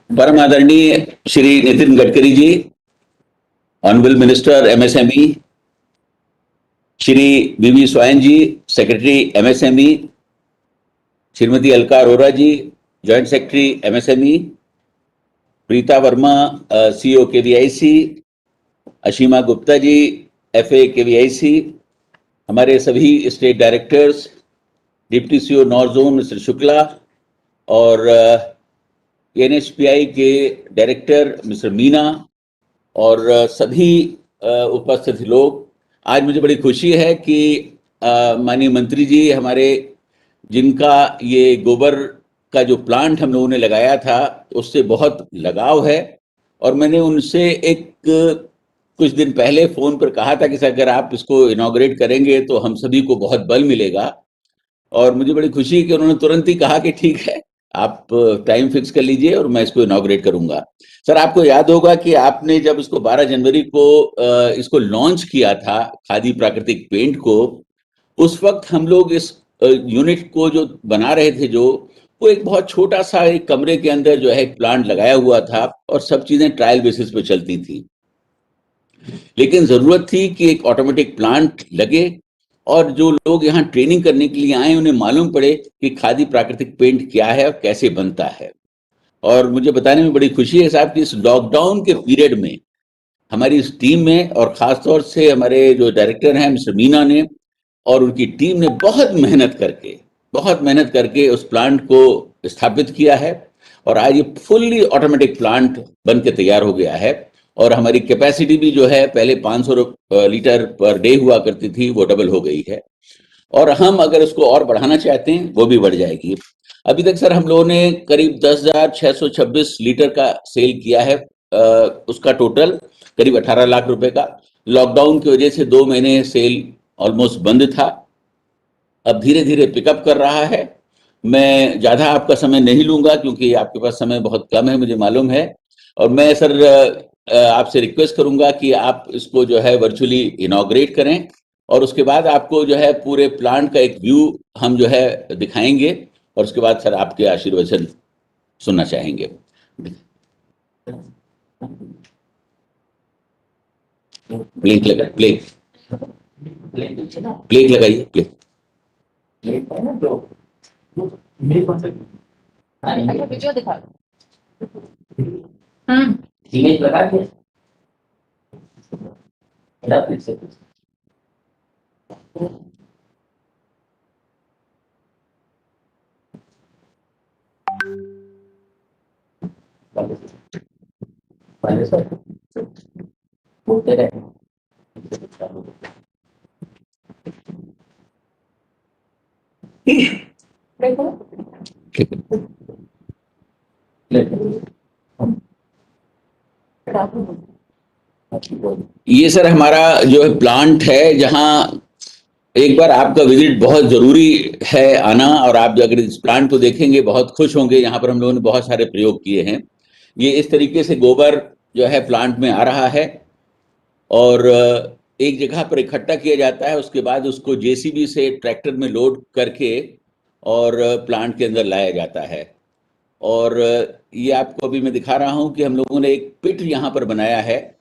परम आदरणीय Shri Nitin Gadkari ji, honourable minister MSME, Shri VV Swain ji, secretary MSME, Shrimati Alka Arora ji, joint secretary MSME, Preeta Verma, CEO KVIC, Ashima Gupta ji, FA KVIC, हमारे सभी state directors, deputy CEO north zone mister Shukla और NHPI के director mister Meena और सभी उपस्थित लोग। आज मुझे बड़ी खुशी है कि माननीय मंत्री जी हमारे, जिनका ये गोबर का जो प्लांट हम लोगों ने लगाया था उससे बहुत लगाव है, और मैंने उनसे एक कुछ दिन पहले फोन पर कहा था कि अगर आप इसको इनॉग्रेट करेंगे तो हम सभी को बहुत बल मिलेगा। और मुझे बड़ी खुशी है कि उन्होंने तुरंत ही कहा कि ठीक है, आप टाइम फिक्स कर लीजिए और मैं इसको इनॉग्रेट करूंगा। सर, आपको याद होगा कि आपने जब इसको 12 जनवरी को इसको लॉन्च किया था, खादी प्राकृतिक पेंट को, उस वक्त हम लोग इस यूनिट को जो बना रहे थे, जो वो एक बहुत छोटा सा एक कमरे के अंदर जो है एक प्लांट लगाया हुआ था और सब चीजें ट्रायल बेसिस पे चलती थी। लेकिन जरूरत थी कि एक ऑटोमेटिक प्लांट लगे और जो लोग यहाँ ट्रेनिंग करने के लिए आए उन्हें मालूम पड़े कि खादी प्राकृतिक पेंट क्या है और कैसे बनता है। और मुझे बताने में बड़ी खुशी है साहब कि इस लॉकडाउन के पीरियड में हमारी इस टीम में और खासतौर से हमारे जो डायरेक्टर हैं मिस्टर मीना ने और उनकी टीम ने बहुत मेहनत करके उस प्लांट को स्थापित किया है और आज ये फुल्ली ऑटोमेटिक प्लांट बन के तैयार हो गया है। और हमारी कैपेसिटी भी जो है पहले 500 लीटर पर डे हुआ करती थी, वो डबल हो गई है और हम अगर उसको और बढ़ाना चाहते हैं वो भी बढ़ जाएगी। अभी तक सर हम लोगों ने करीब 10,626 लीटर का सेल किया है, उसका टोटल करीब 18 लाख रुपए का। लॉकडाउन की वजह से 2 महीने सेल ऑलमोस्ट बंद था, अब धीरे धीरे पिकअप कर रहा है। मैं ज़्यादा आपका समय नहीं लूंगा क्योंकि आपके पास समय बहुत कम है, मुझे मालूम है। और मैं सर आपसे रिक्वेस्ट करूंगा कि आप इसको जो है वर्चुअली इनॉग्रेट करें और उसके बाद आपको जो है पूरे प्लांट का एक व्यू हम जो है दिखाएंगे और उसके बाद सर आपके आशीर्वचन सुनना चाहेंगे। प्लेट लगा, प्लेट लगाइए, प्लेट। वीडियो दिखा। इमेज लगा के पहले सर बोलते रहे। ये सर हमारा जो है प्लांट है, जहां एक बार आपका विजिट बहुत जरूरी है आना, और आप अगर इस प्लांट को देखेंगे बहुत खुश होंगे। यहाँ पर हम लोगों ने बहुत सारे प्रयोग किए हैं। ये इस तरीके से गोबर जो है प्लांट में आ रहा है और एक जगह पर इकट्ठा किया जाता है, उसके बाद उसको जेसीबी से ट्रैक्टर में लोड करके और प्लांट के अंदर लाया जाता है। और ये आपको अभी मैं दिखा रहा हूं कि हम लोगों ने एक पिट यहाँ पर बनाया है।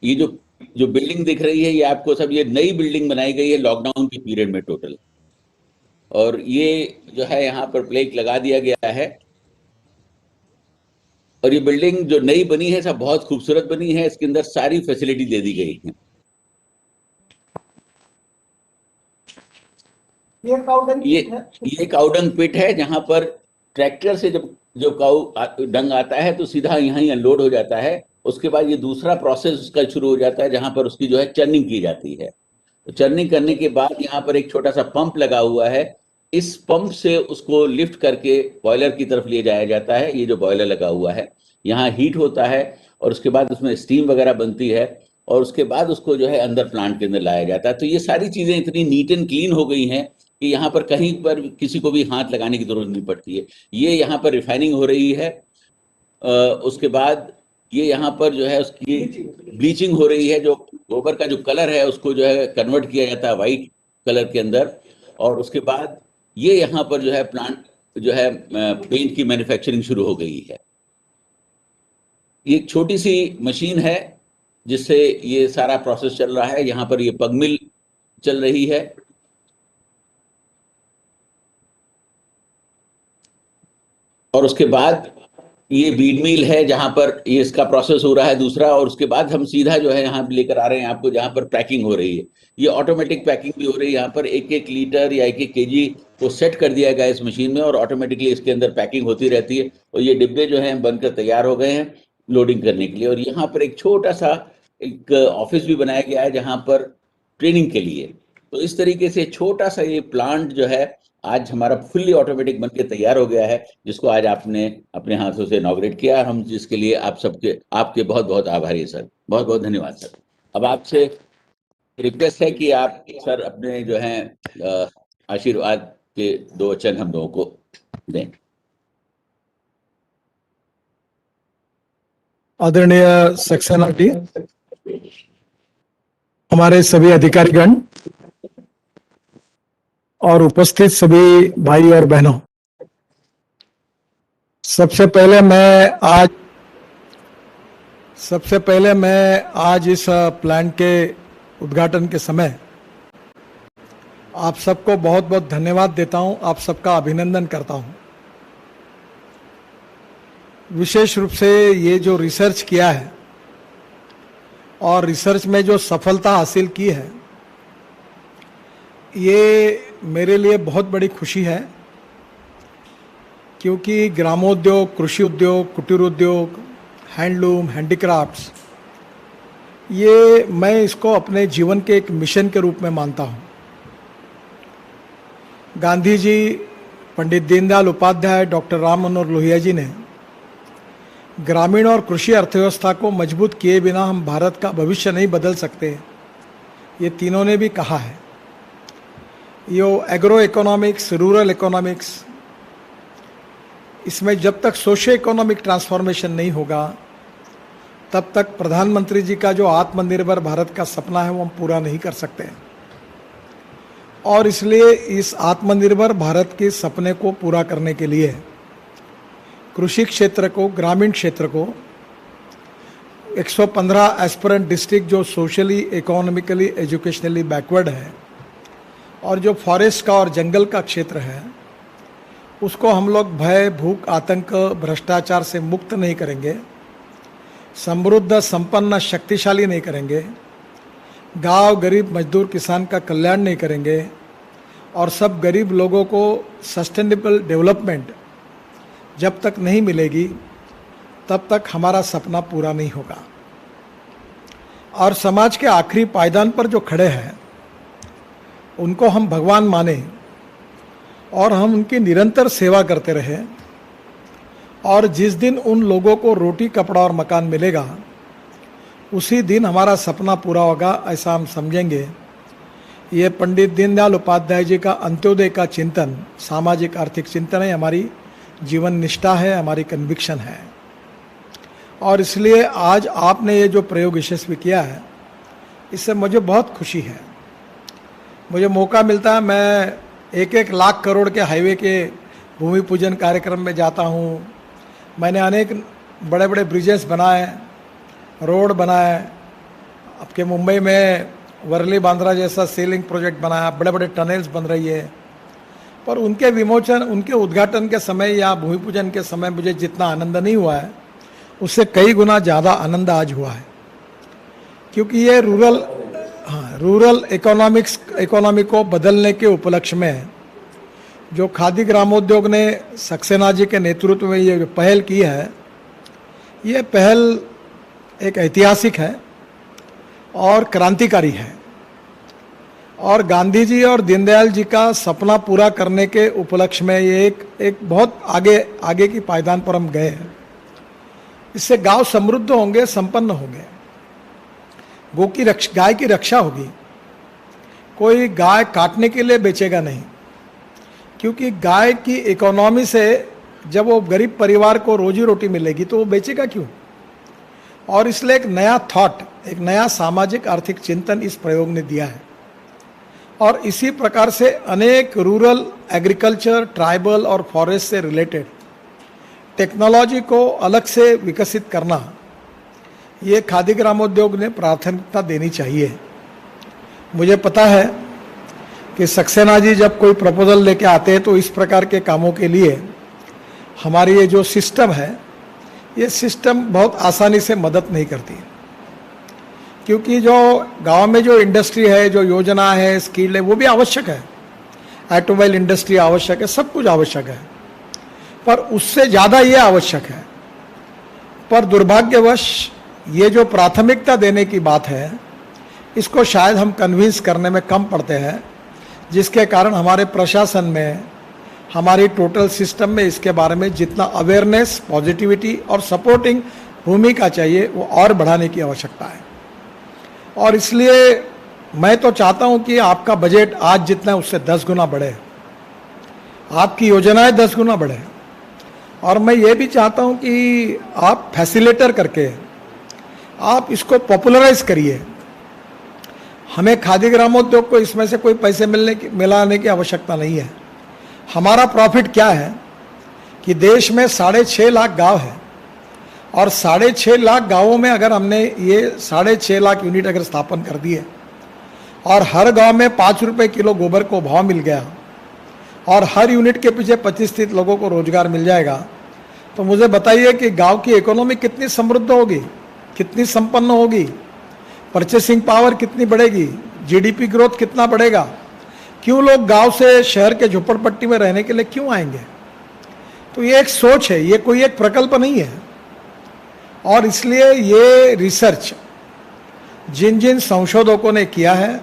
ये जो जो बिल्डिंग दिख रही है, ये आपको सब, ये नई बिल्डिंग बनाई गई है लॉकडाउन के पीरियड में टोटल। और ये जो है यहाँ पर प्लेट लगा दिया गया है और ये बिल्डिंग जो नई बनी है सब बहुत खूबसूरत बनी है, इसके अंदर सारी फैसिलिटी दे दी गई है। ये काउडंग पिट है जहां पर ट्रैक्टर से जब जो काउ डंग आता है तो सीधा यहाँ ही अनलोड हो जाता है। उसके बाद ये दूसरा प्रोसेस उसका शुरू हो जाता है जहां पर उसकी जो है चर्निंग की जाती है। तो चर्निंग करने के बाद यहाँ पर एक छोटा सा पंप लगा हुआ है, इस पंप से उसको लिफ्ट करके बॉयलर की तरफ ले जाया जाता है। ये जो बॉयलर लगा हुआ है यहाँ हीट होता है और उसके बाद उसमें स्टीम वगैरह बनती है और उसके बाद उसको जो है अंदर प्लांट के अंदर लाया जाता है। तो ये सारी चीजें इतनी नीट एंड क्लीन हो गई हैं कि यहाँ पर कहीं पर किसी को भी हाथ लगाने की जरूरत नहीं पड़ती है। ये यहाँ पर रिफाइनिंग हो रही है, उसके बाद ये यहाँ पर जो है उसकी ब्लीचिंग हो रही है, जो गोबर का जो कलर है उसको जो है कन्वर्ट किया जाता है वाइट कलर के अंदर, और उसके बाद ये यहाँ पर जो है प्लांट जो है पेंट की मैन्युफैक्चरिंग शुरू हो गई है। ये एक छोटी सी मशीन है जिससे ये सारा प्रोसेस चल रहा है। यहाँ पर ये पग मिल चल रही है, और उसके बाद ये बीड मिल है जहां पर ये इसका प्रोसेस हो रहा है दूसरा, और उसके बाद हम सीधा जो है यहाँ लेकर आ रहे हैं आपको जहां पर पैकिंग हो रही है। ये ऑटोमेटिक पैकिंग भी हो रही है, यहाँ पर 1-1 लीटर या 1-1 केजी को सेट कर दिया गया इस मशीन में, और ऑटोमेटिकली इसके अंदर पैकिंग होती रहती है। और ये डिब्बे जो हैं बनकर तैयार हो गए हैं लोडिंग करने के लिए। और यहाँ पर एक छोटा सा एक ऑफिस भी बनाया गया है जहां पर ट्रेनिंग के लिए। तो इस तरीके से छोटा सा ये प्लांट जो है आज हमारा फुल्ली ऑटोमेटिक बनके तैयार हो गया है, जिसको आज आपने अपने हाथों से इनॉग्रेट किया। हम जिसके लिए आप सबके आपके बहुत बहुत आभारी है सर, बहुत बहुत धन्यवाद सर। अब आपसे रिक्वेस्ट है कि आप सर अपने जो हैं आशीर्वाद के 2 वचन हम लोगों को दें। आदरणीय सक्सेना जी, हमारे सभी अधिकारीगण और उपस्थित सभी भाई और बहनों, सबसे पहले मैं आज इस प्लांट के उद्घाटन के समय आप सबको बहुत बहुत धन्यवाद देता हूं, आप सबका अभिनंदन करता हूं। विशेष रूप से ये जो रिसर्च किया है और रिसर्च में जो सफलता हासिल की है, ये मेरे लिए बहुत बड़ी खुशी है, क्योंकि ग्रामोद्योग, कृषि उद्योग, कुटीर उद्योग, हैंडलूम, हैंडीक्राफ्ट्स, ये मैं इसको अपने जीवन के एक मिशन के रूप में मानता हूँ। गांधी जी, पंडित दीनदयाल उपाध्याय, डॉक्टर राम मनोहर लोहिया जी ने ग्रामीण और कृषि अर्थव्यवस्था को मजबूत किए बिना हम भारत का भविष्य नहीं बदल सकते, ये तीनों ने भी कहा है। यो एग्रो इकोनॉमिक्स, रूरल इकोनॉमिक्स, इसमें जब तक सोशो इकोनॉमिक ट्रांसफॉर्मेशन नहीं होगा तब तक प्रधानमंत्री जी का जो आत्मनिर्भर भारत का सपना है वो हम पूरा नहीं कर सकते। और इसलिए इस आत्मनिर्भर भारत के सपने को पूरा करने के लिए कृषि क्षेत्र को, ग्रामीण क्षेत्र को 115 एस्पिरेंट डिस्ट्रिक्ट जो सोशली, इकोनॉमिकली, एजुकेशनली बैकवर्ड है, और जो फॉरेस्ट का और जंगल का क्षेत्र है, उसको हम लोग भय, भूख, आतंक, भ्रष्टाचार से मुक्त नहीं करेंगे, समृद्ध, संपन्न, शक्तिशाली नहीं करेंगे, गांव, गरीब, मजदूर, किसान का कल्याण नहीं करेंगे, और सब गरीब लोगों को सस्टेनेबल डेवलपमेंट जब तक नहीं मिलेगी तब तक हमारा सपना पूरा नहीं होगा। और समाज के आखिरी पायदान पर जो खड़े हैं उनको हम भगवान माने और हम उनकी निरंतर सेवा करते रहे, और जिस दिन उन लोगों को रोटी, कपड़ा और मकान मिलेगा उसी दिन हमारा सपना पूरा होगा, ऐसा हम समझेंगे। ये पंडित दीनदयाल उपाध्याय जी का अंत्योदय का चिंतन, सामाजिक आर्थिक चिंतन है, हमारी जीवन निष्ठा है, हमारी कन्विक्शन है। और इसलिए आज आपने ये जो प्रयोग यशस्वी किया है, इससे मुझे बहुत खुशी है। मुझे मौका मिलता है, मैं 1-1 लाख करोड़ के हाईवे के भूमि पूजन कार्यक्रम में जाता हूँ। मैंने अनेक बड़े बड़े ब्रिजेस बनाए, रोड बनाए, आपके मुंबई में वर्ली बांद्रा जैसा सेलिंग प्रोजेक्ट बनाया, बड़े बड़े टनल्स बन रही है। पर उनके विमोचन, उनके उद्घाटन के समय या भूमि पूजन के समय मुझे जितना आनंद नहीं हुआ है, उससे कई गुना ज़्यादा आनंद आज हुआ है, क्योंकि ये रूरल इकोनॉमी को बदलने के उपलक्ष्य में जो खादी ग्रामोद्योग ने सक्सेना जी के नेतृत्व में ये पहल की है, ये पहल एक ऐतिहासिक है और क्रांतिकारी है। और गांधी जी और दीनदयाल जी का सपना पूरा करने के उपलक्ष्य में ये एक बहुत आगे की पायदान पर हम गए हैं। इससे गांव समृद्ध होंगे, संपन्न होंगे, गाय की रक्षा होगी। कोई गाय काटने के लिए बेचेगा नहीं, क्योंकि गाय की इकोनॉमी से जब वो गरीब परिवार को रोजी रोटी मिलेगी तो वो बेचेगा क्यों। और इसलिए एक नया थॉट, एक नया सामाजिक आर्थिक चिंतन इस प्रयोग ने दिया है। और इसी प्रकार से अनेक रूरल, एग्रीकल्चर, ट्राइबल और फॉरेस्ट से रिलेटेड टेक्नोलॉजी को अलग से विकसित करना, ये खादी ग्रामोद्योग ने प्राथमिकता देनी चाहिए। मुझे पता है कि सक्सेना जी जब कोई प्रपोजल लेके आते हैं तो इस प्रकार के कामों के लिए हमारी ये जो सिस्टम है, ये सिस्टम बहुत आसानी से मदद नहीं करती, क्योंकि जो गांव में जो इंडस्ट्री है, जो योजना है, स्किल है, वो भी आवश्यक है। ऑटोमोबाइल इंडस्ट्री आवश्यक है, सब कुछ आवश्यक है, पर उससे ज़्यादा ये आवश्यक है। पर दुर्भाग्यवश ये जो प्राथमिकता देने की बात है, इसको शायद हम कन्विंस करने में कम पड़ते हैं, जिसके कारण हमारे प्रशासन में, हमारी टोटल सिस्टम में इसके बारे में जितना अवेयरनेस, पॉजिटिविटी और सपोर्टिंग भूमिका चाहिए, वो और बढ़ाने की आवश्यकता है। और इसलिए मैं तो चाहता हूं कि आपका बजट आज जितना है उससे 10 गुना बढ़े, आपकी योजनाएं 10 गुना बढ़े। और मैं ये भी चाहता हूं कि आप फैसिलिटेटर करके आप इसको पॉपुलराइज करिए। हमें खादी ग्रामोद्योग को इसमें से कोई पैसे मिलाने की आवश्यकता नहीं है। हमारा प्रॉफिट क्या है कि देश में 6.5 लाख गांव है, और 6.5 लाख गांवों में अगर हमने ये 6.5 लाख यूनिट अगर स्थापन कर दिए और हर गांव में 5 रुपये किलो गोबर को भाव मिल गया और हर यूनिट के पीछे 25-30 लोगों को रोजगार मिल जाएगा, तो मुझे बताइए कि गांव की इकोनॉमी कितनी समृद्ध होगी, कितनी संपन्न होगी, परचेसिंग पावर कितनी बढ़ेगी, जीडीपी ग्रोथ कितना बढ़ेगा। क्यों लोग गांव से शहर के झोपड़पट्टी में रहने के लिए क्यों आएंगे? तो ये एक सोच है, ये कोई एक प्रकल्प नहीं है। और इसलिए ये रिसर्च जिन जिन संशोधकों ने किया है,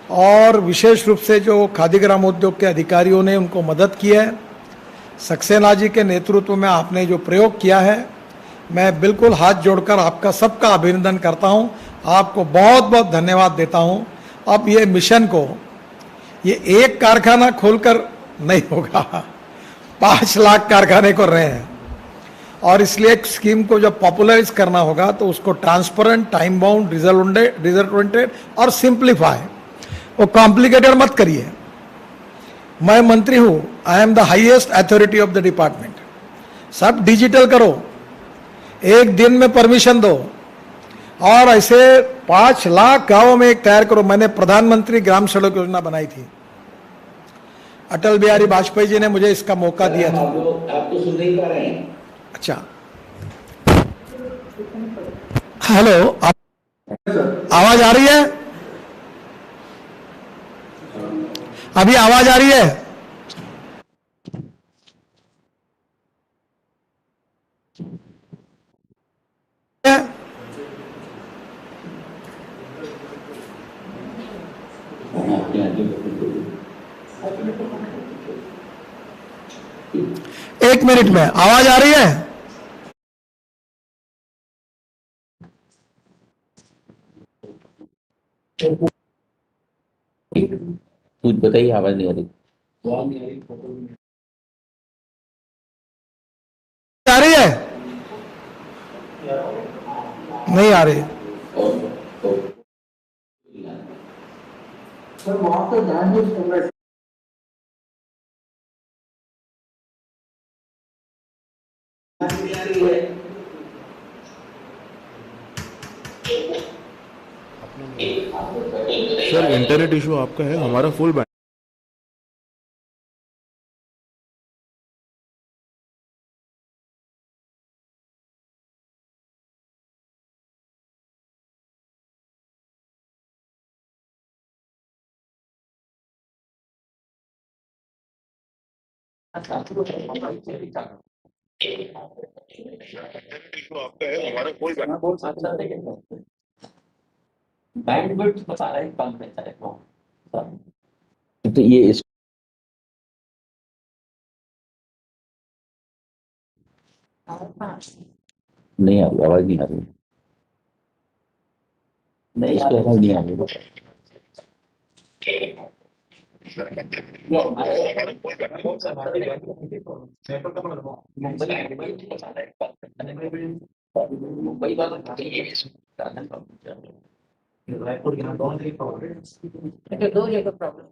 और विशेष रूप से जो खादी ग्रामोद्योग के अधिकारियों ने उनको मदद की है, सक्सेना जी के नेतृत्व में आपने जो प्रयोग किया है, मैं बिल्कुल हाथ जोड़कर आपका सबका अभिनंदन करता हूं, आपको बहुत बहुत धन्यवाद देता हूं। अब ये मिशन को, ये एक कारखाना खोलकर नहीं होगा, 5 लाख कारखाने कर रहे हैं, और इसलिए एक स्कीम को जब पॉपुलराइज करना होगा तो उसको transparent, time bound, result oriented और सिंप्लीफाई, वो कॉम्प्लिकेटेड मत करिए। मैं मंत्री हूं, I am the highest authority of the department. सब डिजिटल करो, एक दिन में परमिशन दो, और ऐसे 5 लाख गांवों में एक तैयार करो। मैंने प्रधानमंत्री ग्राम सड़क योजना बनाई थी, अटल बिहारी वाजपेयी जी ने मुझे इसका मौका दिया था। आप तो सुन नहीं पा रहे हैं। अच्छा, हेलो, आवाज आ रही है? अभी आवाज आ रही है? एक मिनट में आवाज आ रही है? कुछ बताइए, आवाज नहीं आ रही। आ रही है? नहीं आ रही। सर वहां पे लैंग्वेज चल रहा है। सर इंटरनेट इशू आपका है, हमारा फुल बैंड। बैंडविड्थ बता रहा है, कम रहता है वो। तो ये इस नहीं आ रही, आवाज नहीं आ रही, नहीं इस पे आवाज नहीं आ रही। मुंबई वाला रायपुर यहाँ दो जगह प्रॉब्लम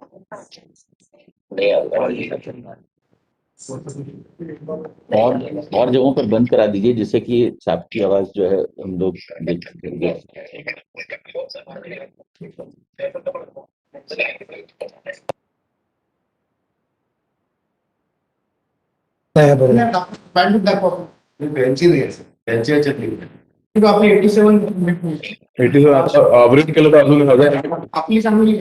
और जगहों पर बंद करा दीजिए जिससे कि सांप की आवाज जो है हम लोग आपली 87 ऑपरेट केलं तर अजून 1000 आपली चांगली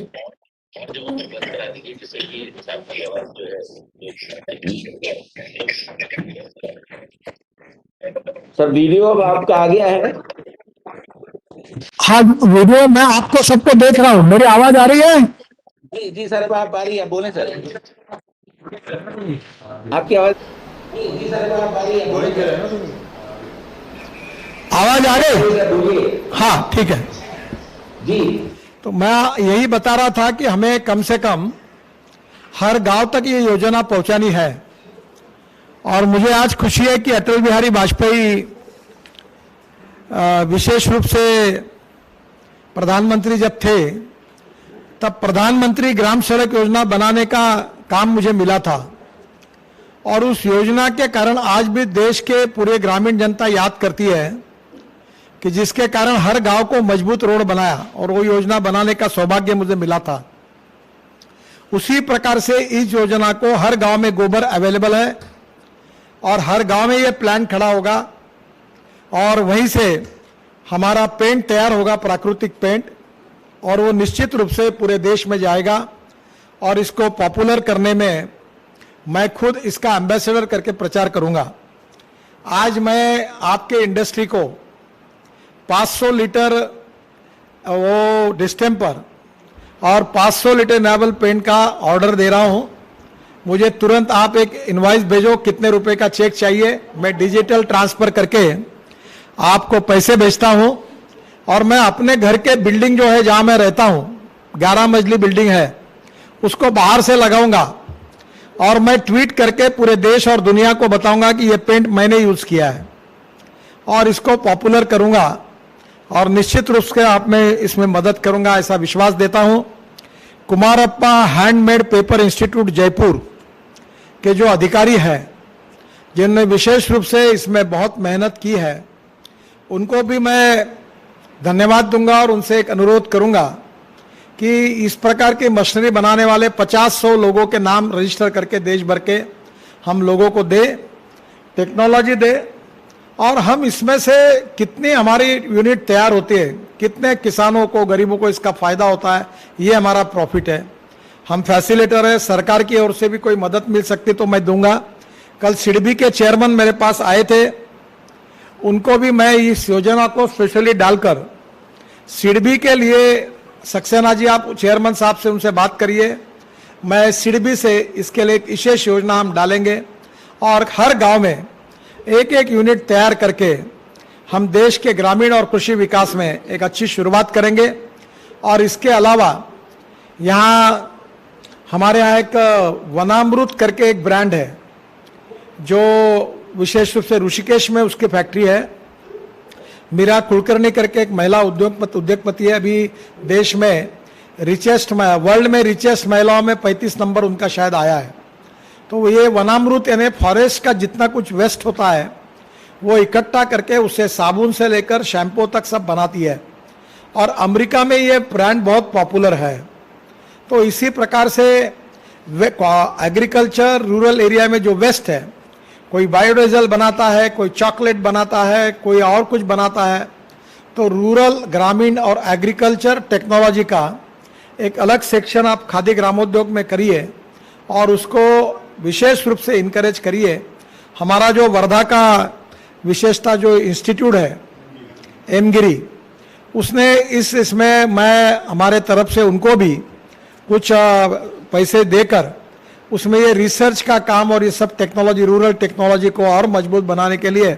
और जगहों पर बंद करा दीजिए जिससे कि सांप की आवाज जो है सर वीडियो अब आपका आ गया है। हाँ, वीडियो मैं आपको सबको देख रहा हूँ, मेरी आवाज आ रही है? जी जी सर, अब आप आ रही है, बोले सर। आपकी आवाज जी सर, अब आप आ रही है, बोले सर। आवाज आ रही? हाँ ठीक है जी। तो मैं यही बता रहा था कि हमें कम से कम हर गांव तक ये योजना पहुंचानी है। और मुझे आज खुशी है कि अटल बिहारी वाजपेयी विशेष रूप से प्रधानमंत्री जब थे तब प्रधानमंत्री ग्राम सड़क योजना बनाने का काम मुझे मिला था। और उस योजना के कारण आज भी देश के पूरे ग्रामीण जनता याद करती है कि जिसके कारण हर गांव को मजबूत रोड बनाया, और वो योजना बनाने का सौभाग्य मुझे मिला था। उसी प्रकार से इस योजना को हर गांव में गोबर अवेलेबल है और हर गांव में ये प्लांट खड़ा होगा और वहीं से हमारा पेंट तैयार होगा, प्राकृतिक पेंट, और वो निश्चित रूप से पूरे देश में जाएगा। और इसको पॉपुलर करने में मैं खुद इसका एम्बेसडर करके प्रचार करूंगा। आज मैं आपके इंडस्ट्री को 500 लीटर वो डिस्टेम्पर और 500 लीटर नेवल पेंट का ऑर्डर दे रहा हूं। मुझे तुरंत आप एक इनवॉइस भेजो, कितने रुपए का चेक चाहिए, मैं डिजिटल ट्रांसफर करके आपको पैसे भेजता हूं। और मैं अपने घर के बिल्डिंग जो है जहां मैं रहता हूं, 11 मंजिली बिल्डिंग है, उसको बाहर से लगाऊंगा और मैं ट्वीट करके पूरे देश और दुनिया को बताऊंगा कि ये पेंट मैंने यूज किया है और इसको पॉपुलर करूंगा। और निश्चित रूप से आप में इसमें मदद करूंगा, ऐसा विश्वास देता हूं। Kumarappa handmade paper institute Jaipur के जो अधिकारी हैं जिन्होंने विशेष रूप से इसमें बहुत मेहनत की है, उनको भी मैं धन्यवाद दूंगा और उनसे एक अनुरोध करूंगा कि इस प्रकार की मशीनरी बनाने वाले 50-100 लोगों के नाम रजिस्टर करके देश भर के हम लोगों को दे, टेक्नोलॉजी दे, और हम इसमें से कितनी हमारी यूनिट तैयार होती है, कितने किसानों को, गरीबों को इसका फायदा होता है, ये हमारा प्रॉफिट है। हम फैसिलिटेटर है, सरकार की ओर से भी कोई मदद मिल सकती तो मैं दूंगा। कल सिडबी के चेयरमैन मेरे पास आए थे, उनको भी मैं इस योजना को स्पेशली डालकर सिडबी के लिए, सक्सेना जी आप चेयरमैन साहब से उनसे बात करिए, मैं सिडबी से इसके लिए एक विशेष योजना हम डालेंगे और हर गांव में एक एक यूनिट तैयार करके हम देश के ग्रामीण और कृषि विकास में एक अच्छी शुरुआत करेंगे। और इसके अलावा यहाँ हमारे यहाँ एक वनामृत करके एक ब्रांड है जो विशेष रूप से ऋषिकेश में उसकी फैक्ट्री है। मीरा कुलकर्णी करके एक महिला उद्योगपति है, अभी देश में वर्ल्ड में रिचेस्ट महिलाओं में 35 नंबर उनका शायद आया है। तो ये वनामृत यानी फॉरेस्ट का जितना कुछ वेस्ट होता है वो इकट्ठा करके उसे साबुन से लेकर शैम्पू तक सब बनाती है और अमेरिका में ये ब्रांड बहुत पॉपुलर है। तो इसी प्रकार से एग्रीकल्चर रूरल एरिया में जो वेस्ट है, कोई बायोडीजल बनाता है, कोई चॉकलेट बनाता है, कोई और कुछ बनाता है, तो रूरल, ग्रामीण और एग्रीकल्चर टेक्नोलॉजी का एक अलग सेक्शन आप खादी ग्रामोद्योग में करिए और उसको विशेष रूप से इनकरेज करिए। हमारा जो वर्धा का विशेषता जो इंस्टीट्यूट है एमगिरी, उसने इसमें मैं हमारे तरफ से उनको भी कुछ पैसे देकर उसमें ये रिसर्च का काम और ये सब टेक्नोलॉजी, रूरल टेक्नोलॉजी को और मजबूत बनाने के लिए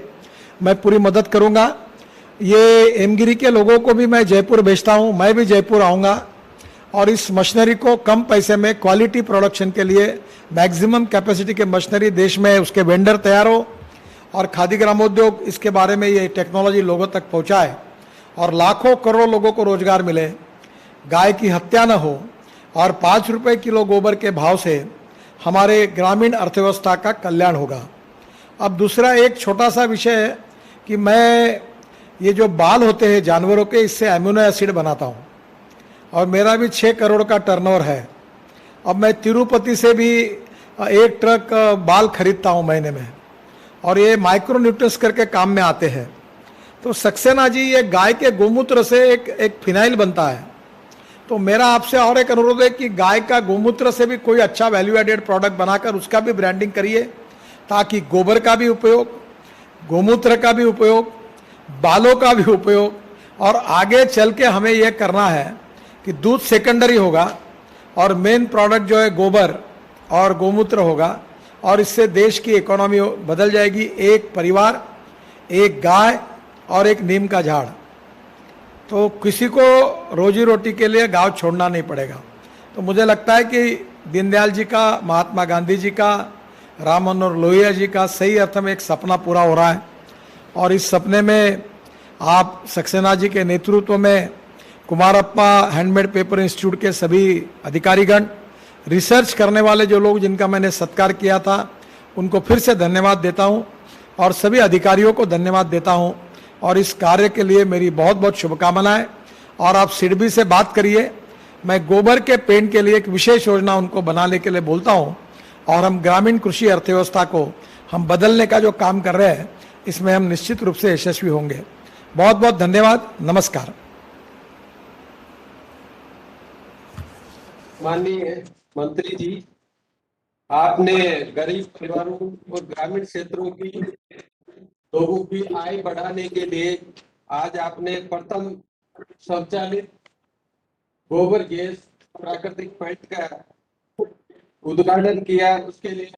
मैं पूरी मदद करूंगा। ये एमगिरी के लोगों को भी मैं जयपुर भेजता हूँ, मैं भी जयपुर आऊँगा और इस मशीनरी को कम पैसे में क्वालिटी प्रोडक्शन के लिए मैक्सिमम कैपेसिटी के मशीनरी देश में उसके वेंडर तैयार हो और खादी ग्रामोद्योग इसके बारे में ये टेक्नोलॉजी लोगों तक पहुंचाए और लाखों करोड़ों लोगों को रोजगार मिले, गाय की हत्या न हो और 5 रुपए किलो गोबर के भाव से हमारे ग्रामीण अर्थव्यवस्था का कल्याण होगा। अब दूसरा एक छोटा सा विषय है कि मैं ये जो बाल होते हैं जानवरों के, इससे एमिनो एसिड बनाता हूँ और मेरा भी 6 करोड़ का टर्नओवर है। अब मैं तिरुपति से भी 1 ट्रक बाल खरीदता हूँ महीने में और ये माइक्रो न्यूट्रिएंट्स करके काम में आते हैं। तो सक्सेना जी, ये गाय के गोमूत्र से एक फिनाइल बनता है। तो मेरा आपसे और एक अनुरोध है कि गाय का गोमूत्र से भी कोई अच्छा वैल्यू एडेड प्रोडक्ट बनाकर उसका भी ब्रांडिंग करिए, ताकि गोबर का भी उपयोग, गोमूत्र का भी उपयोग, बालों का भी उपयोग और आगे चल के हमें यह करना है कि दूध सेकेंडरी होगा और मेन प्रोडक्ट जो है गोबर और गोमूत्र होगा और इससे देश की इकोनॉमी बदल जाएगी। एक परिवार, एक गाय और एक नीम का झाड़, तो किसी को रोजी रोटी के लिए गांव छोड़ना नहीं पड़ेगा। तो मुझे लगता है कि दीनदयाल जी का, महात्मा गांधी जी का, राम मनोहर लोहिया जी का सही अर्थ में एक सपना पूरा हो रहा है और इस सपने में आप सक्सेना जी के नेतृत्व में कुमारप्पा हैंडमेड पेपर इंस्टीट्यूट के सभी अधिकारीगण, रिसर्च करने वाले जो लोग जिनका मैंने सत्कार किया था, उनको फिर से धन्यवाद देता हूं और सभी अधिकारियों को धन्यवाद देता हूं और इस कार्य के लिए मेरी बहुत बहुत शुभकामनाएं। और आप सिडबी से बात करिए, मैं गोबर के पेंट के लिए एक विशेष योजना उनको बनाने के लिए बोलता हूं और हम ग्रामीण कृषि अर्थव्यवस्था को हम बदलने का जो काम कर रहे हैं, इसमें हम निश्चित रूप से यशस्वी होंगे। बहुत बहुत धन्यवाद, नमस्कार। माननीय मंत्री जी, आपने गरीब परिवारों और ग्रामीण क्षेत्रों की लोगों की आय बढ़ाने के लिए आज आपने प्रथम स्वचालित गोबर गैस प्राकृतिक पाइप का उद्घाटन किया। उसके लिए